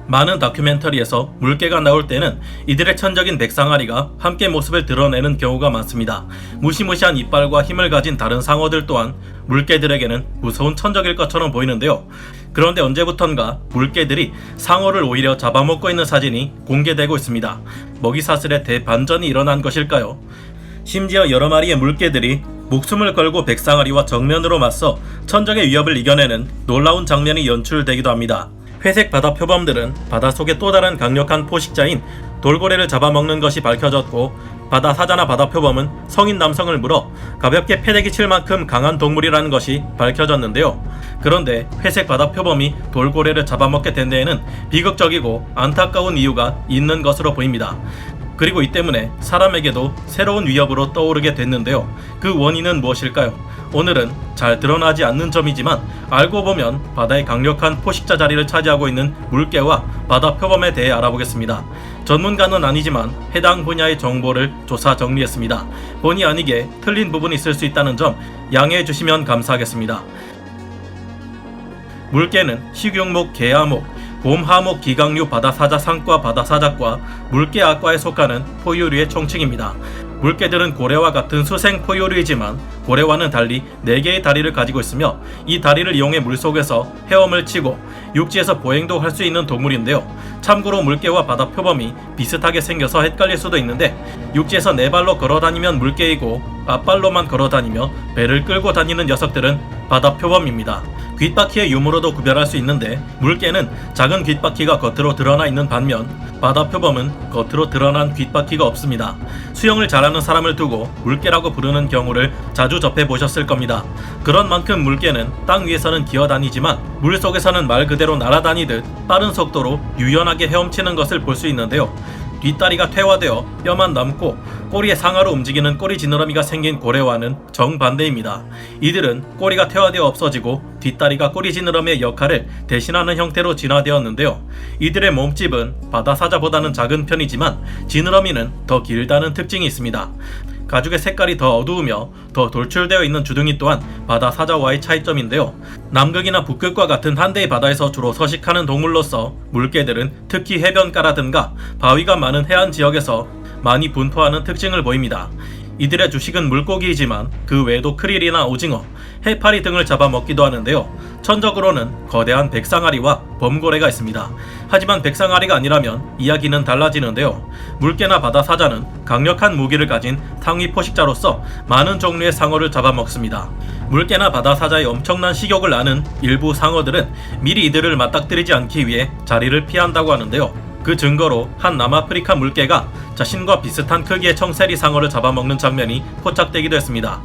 많은 다큐멘터리에서 물개가 나올 때는 이들의 천적인 백상아리가 함께 모습을 드러내는 경우가 많습니다. 무시무시한 이빨과 힘을 가진 다른 상어들 또한 물개들에게는 무서운 천적일 것처럼 보이는데요. 그런데 언제부턴가 물개들이 상어를 오히려 잡아먹고 있는 사진이 공개되고 있습니다. 먹이사슬의 대반전이 일어난 것일까요? 심지어 여러 마리의 물개들이 목숨을 걸고 백상아리와 정면으로 맞서 천적의 위협을 이겨내는 놀라운 장면이 연출되기도 합니다. 회색 바다 표범들은 바닷속의 또 다른 강력한 포식자인 돌고래를 잡아먹는 것이 밝혀졌고, 바다 사자나 바다 표범은 성인 남성을 물어 가볍게 패대기 칠 만큼 강한 동물이라는 것이 밝혀졌는데요. 그런데 회색 바다 표범이 돌고래를 잡아먹게 된 데에는 비극적이고 안타까운 이유가 있는 것으로 보입니다. 그리고 이 때문에 사람에게도 새로운 위협으로 떠오르게 됐는데요. 그 원인은 무엇일까요? 오늘은 잘 드러나지 않는 점이지만 알고 보면 바다의 강력한 포식자 자리를 차지하고 있는 물개와 바다 표범에 대해 알아보겠습니다. 전문가는 아니지만 해당 분야의 정보를 조사 정리했습니다. 본의 아니게 틀린 부분이 있을 수 있다는 점 양해해 주시면 감사하겠습니다. 물개는 식용목, 개하목, 곰하목, 기강류, 바다사자, 상과, 바다사자과, 물개아과에 속하는 포유류의 총칭입니다. 물개들은 고래와 같은 수생 포유류이지만 고래와는 달리 4개의 다리를 가지고 있으며 이 다리를 이용해 물속에서 헤엄을 치고 육지에서 보행도 할 수 있는 동물인데요. 참고로 물개와 바다 표범이 비슷하게 생겨서 헷갈릴 수도 있는데, 육지에서 4발로 걸어다니면 물개이고 앞발로만 걸어다니며 배를 끌고 다니는 녀석들은 바다 표범입니다. 귓바퀴의 유무로도 구별할 수 있는데, 물개는 작은 귓바퀴가 겉으로 드러나 있는 반면 바다 표범은 겉으로 드러난 귓바퀴가 없습니다. 수영을 잘하는 사람을 두고 물개라고 부르는 경우를 자주 접해보셨을 겁니다. 그런 만큼 물개는 땅 위에서는 기어다니지만 물속에서는 말 그대로 날아다니듯 빠른 속도로 유연하게 헤엄치는 것을 볼 수 있는데요. 뒷다리가 퇴화되어 뼈만 남고 꼬리에 상하로 움직이는 꼬리 지느러미가 생긴 고래와는 정반대입니다. 이들은 꼬리가 퇴화되어 없어지고 뒷다리가 꼬리 지느러미의 역할을 대신하는 형태로 진화되었는데요. 이들의 몸집은 바다사자보다는 작은 편이지만 지느러미는 더 길다는 특징이 있습니다. 가죽의 색깔이 더 어두우며 더 돌출되어 있는 주둥이 또한 바다사자와의 차이점인데요. 남극이나 북극과 같은 한대의 바다에서 주로 서식하는 동물로서 물개들은 특히 해변가라든가 바위가 많은 해안 지역에서 많이 분포하는 특징을 보입니다. 이들의 주식은 물고기이지만 그 외에도 크릴이나 오징어, 해파리 등을 잡아먹기도 하는데요. 천적으로는 거대한 백상아리와 범고래가 있습니다. 하지만 백상아리가 아니라면 이야기는 달라지는데요. 물개나 바다사자는 강력한 무기를 가진 상위 포식자로서 많은 종류의 상어를 잡아먹습니다. 물개나 바다사자의 엄청난 식욕을 아는 일부 상어들은 미리 이들을 맞닥뜨리지 않기 위해 자리를 피한다고 하는데요. 그 증거로 한 남아프리카 물개가 자신과 비슷한 크기의 청세리 상어를 잡아먹는 장면이 포착되기도 했습니다.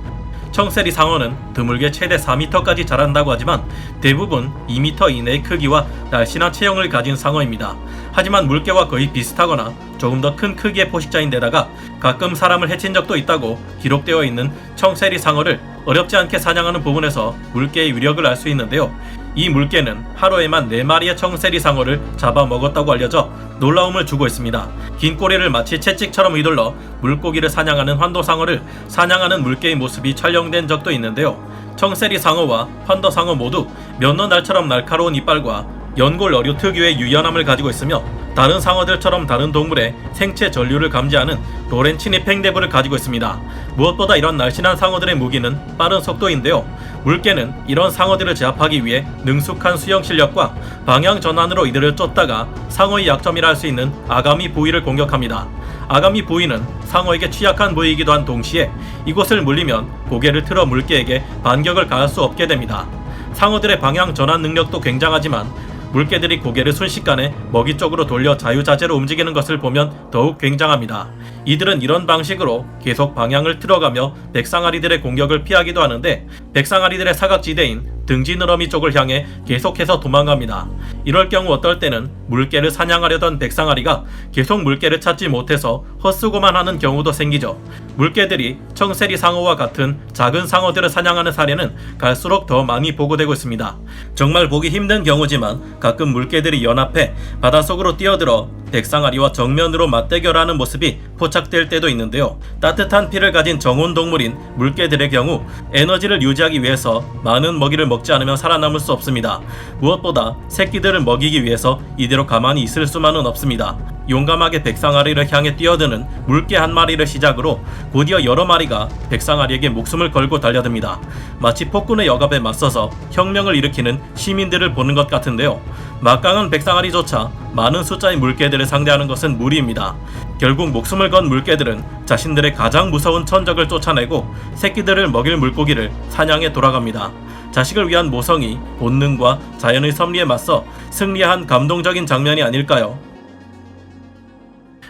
청세리 상어는 드물게 최대 4m까지 자란다고 하지만 대부분 2m 이내의 크기와 날씬한 체형을 가진 상어입니다. 하지만 물개와 거의 비슷하거나 조금 더 큰 크기의 포식자인데다가 가끔 사람을 해친 적도 있다고 기록되어 있는 청세리 상어를 어렵지 않게 사냥하는 부분에서 물개의 위력을 알 수 있는데요. 이 물개는 하루에만 4마리의 청세리 상어를 잡아먹었다고 알려져 놀라움을 주고 있습니다. 긴 꼬리를 마치 채찍처럼 휘둘러 물고기를 사냥하는 환도상어를 사냥하는 물개의 모습이 촬영된 적도 있는데요. 청세리 상어와 환도상어 모두 면노날처럼 날카로운 이빨과 연골 어류 특유의 유연함을 가지고 있으며 다른 상어들처럼 다른 동물의 생체 전류를 감지하는 로렌치니 팽대부를 가지고 있습니다. 무엇보다 이런 날씬한 상어들의 무기는 빠른 속도인데요. 물개는 이런 상어들을 제압하기 위해 능숙한 수영 실력과 방향 전환으로 이들을 쫓다가 상어의 약점이라 할 수 있는 아가미 부위를 공격합니다. 아가미 부위는 상어에게 취약한 부위이기도 한 동시에 이곳을 물리면 고개를 틀어 물개에게 반격을 가할 수 없게 됩니다. 상어들의 방향 전환 능력도 굉장하지만 물개들이 고개를 순식간에 먹이 쪽으로 돌려 자유자재로 움직이는 것을 보면 더욱 굉장합니다. 이들은 이런 방식으로 계속 방향을 틀어가며 백상아리들의 공격을 피하기도 하는데, 백상아리들의 사각지대인 등지느러미 쪽을 향해 계속해서 도망갑니다. 이럴 경우 어떨 때는 물개를 사냥하려던 백상아리가 계속 물개를 찾지 못해서 헛수고만 하는 경우도 생기죠. 물개들이 청세리 상어와 같은 작은 상어들을 사냥하는 사례는 갈수록 더 많이 보고되고 있습니다. 정말 보기 힘든 경우지만 가끔 물개들이 연합해 바닷속으로 뛰어들어 백상아리와 정면으로 맞대결하는 모습이 포착될 때도 있는데요. 따뜻한 피를 가진 정온 동물인 물개들의 경우 에너지를 유지하기 위해서 많은 먹이를 먹지 먹지 않으면 살아남을 수 없습니다. 무엇보다 새끼들을 먹이기 위해서 이대로 가만히 있을 수만은 없습니다. 용감하게 백상아리를 향해 뛰어드는 물개 한 마리를 시작으로 곧이어 여러 마리가 백상아리에게 목숨을 걸고 달려듭니다. 마치 폭군의 억압에 맞서서 혁명을 일으키는 시민들을 보는 것 같은데요. 막강한 백상아리조차 많은 숫자의 물개들을 상대하는 것은 무리입니다. 결국 목숨을 건 물개들은 자신들의 가장 무서운 천적을 쫓아내고 새끼들을 먹일 물고기를 사냥해 돌아갑니다. 자식을 위한 모성이 본능과 자연의 섭리에 맞서 승리한 감동적인 장면이 아닐까요?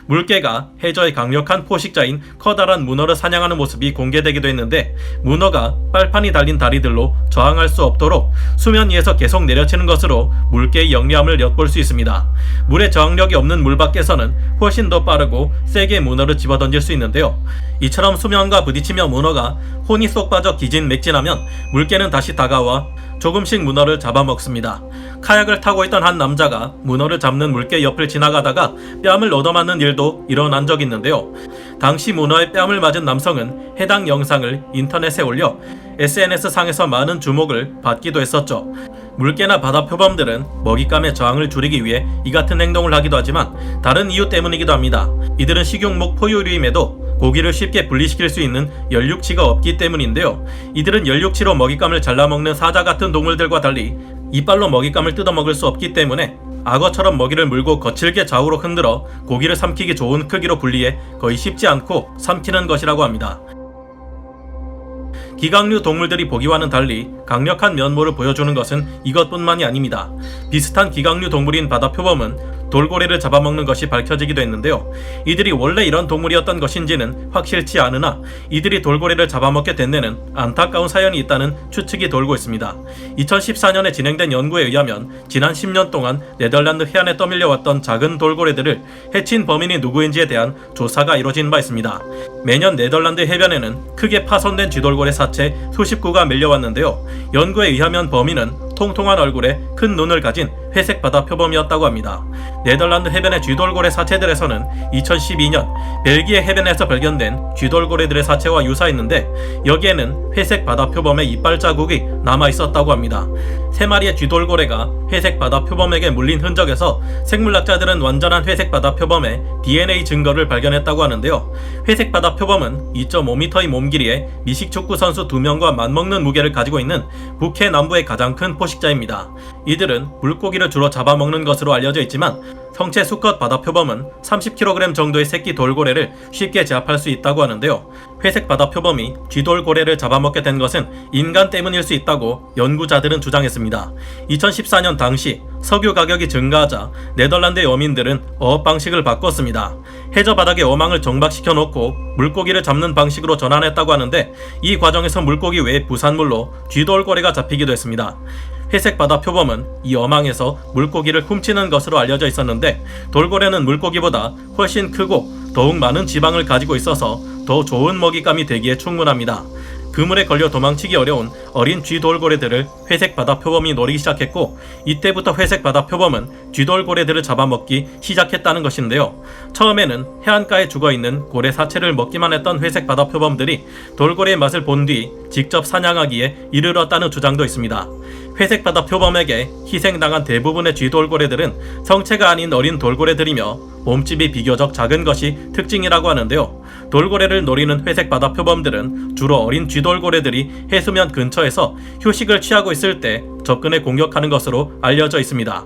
물개가 해저의 강력한 포식자인 커다란 문어를 사냥하는 모습이 공개되기도 했는데, 문어가 빨판이 달린 다리들로 저항할 수 없도록 수면 위에서 계속 내려치는 것으로 물개의 영리함을 엿볼 수 있습니다. 물에 저항력이 없는 물 밖에서는 훨씬 더 빠르고 세게 문어를 집어던질 수 있는데요. 이처럼 수면과 부딪히며 문어가 혼이 쏙 빠져 기진맥진하면 물개는 다시 다가와 조금씩 문어를 잡아먹습니다. 카약을 타고 있던 한 남자가 문어를 잡는 물개 옆을 지나가다가 뺨을 얻어맞는 일도 일어난 적이 있는데요. 당시 문어의 뺨을 맞은 남성은 해당 영상을 인터넷에 올려 SNS상에서 많은 주목을 받기도 했었죠. 물개나 바다 표범들은 먹잇감의 저항을 줄이기 위해 이 같은 행동을 하기도 하지만 다른 이유 때문이기도 합니다. 이들은 식용목 포유류임에도 고기를 쉽게 분리시킬 수 있는 연육치가 없기 때문인데요. 이들은 연육치로 먹잇감을 잘라먹는 사자 같은 동물들과 달리 이빨로 먹잇감을 뜯어먹을 수 없기 때문에 악어처럼 먹이를 물고 거칠게 좌우로 흔들어 고기를 삼키기 좋은 크기로 분리해 거의 쉽지 않고 삼키는 것이라고 합니다. 기각류 동물들이 보기와는 달리 강력한 면모를 보여주는 것은 이것뿐만이 아닙니다. 비슷한 기각류 동물인 바다 표범은 돌고래를 잡아먹는 것이 밝혀지기도 했는데요. 이들이 원래 이런 동물이었던 것인지는 확실치 않으나 이들이 돌고래를 잡아먹게 된 데는 안타까운 사연이 있다는 추측이 돌고 있습니다. 2014년에 진행된 연구에 의하면 지난 10년 동안 네덜란드 해안에 떠밀려왔던 작은 돌고래들을 해친 범인이 누구인지에 대한 조사가 이뤄진 바 있습니다. 매년 네덜란드 해변에는 크게 파손된 쥐돌고래 사체 수십 구가 밀려왔는데요. 연구에 의하면 범인은 통통한 얼굴에 큰 눈을 가진 회색 바다 표범이었다고 합니다. 네덜란드 해변의 쥐돌고래 사체들에서는 2012년 벨기에 해변에서 발견된 쥐돌고래들의 사체와 유사했는데, 여기에는 회색 바다 표범의 이빨 자국이 남아있었다고 합니다. 3마리의 쥐돌고래가 회색 바다 표범에게 물린 흔적에서 생물학자들은 완전한 회색 바다 표범의 DNA 증거를 발견했다고 하는데요. 회색 바다 표범은 2.5m의 몸길이에 미식축구 선수 2명과 맞먹는 무게를 가지고 있는 북해 남부의 가장 큰 포식자입니다. 이들은 물고기를 주로 잡아먹는 것으로 알려져 있지만 성체 수컷 바다 표범은 30kg 정도의 새끼 돌고래를 쉽게 제압할 수 있다고 하는데요. 회색 바다 표범이 쥐돌고래를 잡아먹게 된 것은 인간 때문일 수 있다고 연구자들은 주장했습니다. 2014년 당시 석유 가격이 증가하자 네덜란드의 어민들은 어업 방식을 바꿨습니다. 해저 바닥에 어망을 정박시켜 놓고 물고기를 잡는 방식으로 전환했다고 하는데, 이 과정에서 물고기 외의 부산물로 쥐돌고래가 잡히기도 했습니다. 회색 바다 표범은 이 어망에서 물고기를 훔치는 것으로 알려져 있었는데, 돌고래는 물고기보다 훨씬 크고 더욱 많은 지방을 가지고 있어서 더 좋은 먹잇감이 되기에 충분합니다. 그물에 걸려 도망치기 어려운 어린 쥐돌고래들을 회색 바다 표범이 노리기 시작했고, 이때부터 회색 바다 표범은 쥐돌고래들을 잡아먹기 시작했다는 것인데요. 처음에는 해안가에 죽어있는 고래 사체를 먹기만 했던 회색 바다 표범들이 돌고래의 맛을 본 뒤 직접 사냥하기에 이르렀다는 주장도 있습니다. 회색 바다 표범에게 희생당한 대부분의 쥐돌고래들은 성체가 아닌 어린 돌고래들이며 몸집이 비교적 작은 것이 특징이라고 하는데요. 돌고래를 노리는 회색 바다 표범들은 주로 어린 쥐돌고래들이 해수면 근처에서 휴식을 취하고 있을 때 접근해 공격하는 것으로 알려져 있습니다.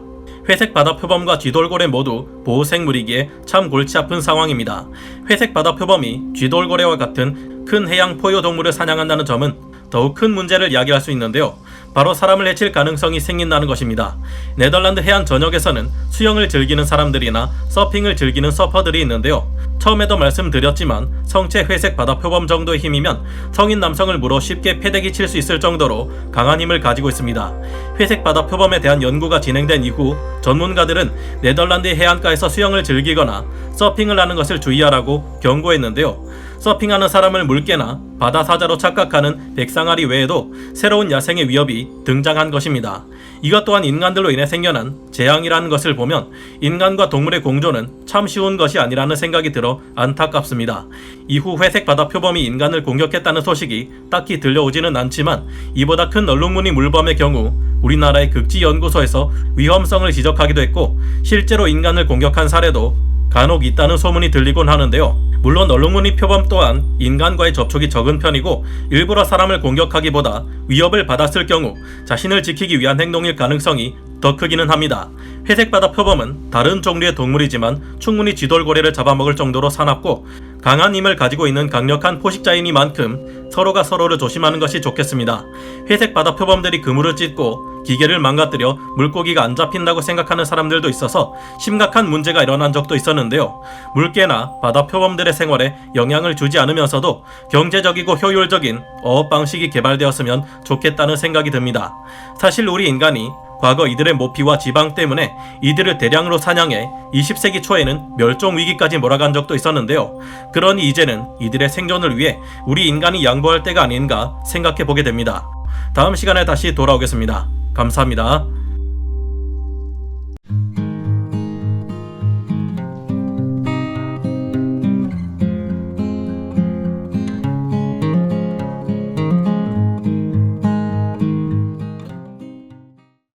회색 바다 표범과 쥐돌고래 모두 보호생물이기에 참 골치 아픈 상황입니다. 회색 바다 표범이 쥐돌고래와 같은 큰 해양 포유동물을 사냥한다는 점은 더욱 큰 문제를 야기할 수 있는데요. 바로 사람을 해칠 가능성이 생긴다는 것입니다. 네덜란드 해안 전역에서는 수영을 즐기는 사람들이나 서핑을 즐기는 서퍼들이 있는데요. 처음에도 말씀드렸지만 성체 회색 바다 표범 정도의 힘이면 성인 남성을 물어 쉽게 패대기 칠 수 있을 정도로 강한 힘을 가지고 있습니다. 회색 바다 표범에 대한 연구가 진행된 이후 전문가들은 네덜란드의 해안가에서 수영을 즐기거나 서핑을 하는 것을 주의하라고 경고했는데요. 서핑하는 사람을 물개나 바다 사자로 착각하는 백상아리 외에도 새로운 야생의 위협이 등장한 것입니다. 이것 또한 인간들로 인해 생겨난 재앙이라는 것을 보면 인간과 동물의 공존은 참 쉬운 것이 아니라는 생각이 들어 안타깝습니다. 이후 회색 바다 표범이 인간을 공격했다는 소식이 딱히 들려오지는 않지만 이보다 큰 얼룩무늬 물범의 경우 우리나라의 극지연구소에서 위험성을 지적하기도 했고 실제로 인간을 공격한 사례도 간혹 있다는 소문이 들리곤 하는데요. 물론 얼룩무늬 표범 또한 인간과의 접촉이 적은 편이고 일부러 사람을 공격하기보다 위협을 받았을 경우 자신을 지키기 위한 행동일 가능성이 더 크기는 합니다. 회색 바다 표범은 다른 종류의 동물이지만 충분히 쥐돌고래를 잡아먹을 정도로 사납고 강한 힘을 가지고 있는 강력한 포식자이니만큼 서로가 서로를 조심하는 것이 좋겠습니다. 회색 바다 표범들이 그물을 찢고 기계를 망가뜨려 물고기가 안 잡힌다고 생각하는 사람들도 있어서 심각한 문제가 일어난 적도 있었는데요. 물개나 바다 표범들의 생활에 영향을 주지 않으면서도 경제적이고 효율적인 어업 방식이 개발되었으면 좋겠다는 생각이 듭니다. 사실 우리 인간이 과거 이들의 모피와 지방 때문에 이들을 대량으로 사냥해 20세기 초에는 멸종 위기까지 몰아간 적도 있었는데요. 그러니 이제는 이들의 생존을 위해 우리 인간이 양보할 때가 아닌가 생각해 보게 됩니다. 다음 시간에 다시 돌아오겠습니다. 감사합니다.